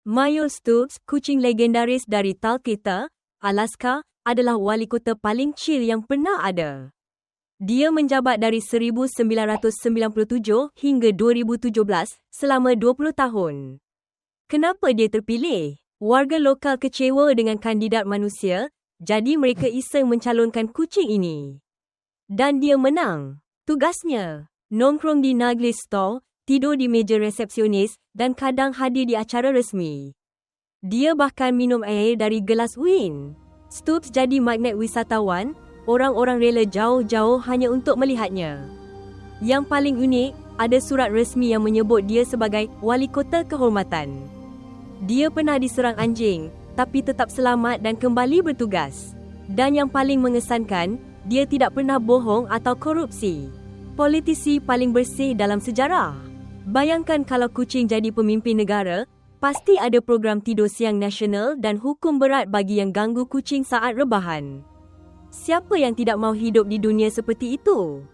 Mayo Stoops, kucing legendaris dari Talkeetna, Alaska, adalah wali kota paling chill yang pernah ada. Dia menjabat dari 1997 hingga 2017, selama 20 tahun. Kenapa dia terpilih? Warga lokal kecewa dengan kandidat manusia, jadi mereka iseng mencalonkan kucing ini. Dan dia menang. Tugasnya, nongkrong di Nagli Store, tidur di meja resepsionis dan kadang hadir di acara resmi. Dia bahkan minum air dari gelas wine. Stoops jadi magnet wisatawan, orang-orang rela jauh-jauh hanya untuk melihatnya. Yang paling unik, ada surat resmi yang menyebut dia sebagai wali kota kehormatan. Dia pernah diserang anjing, tapi tetap selamat dan kembali bertugas. Dan yang paling mengesankan, dia tidak pernah bohong atau korupsi. Politisi paling bersih dalam sejarah. Bayangkan kalau kucing jadi pemimpin negara, pasti ada program tidur siang nasional dan hukum berat bagi yang ganggu kucing saat rebahan. Siapa yang tidak mahu hidup di dunia seperti itu?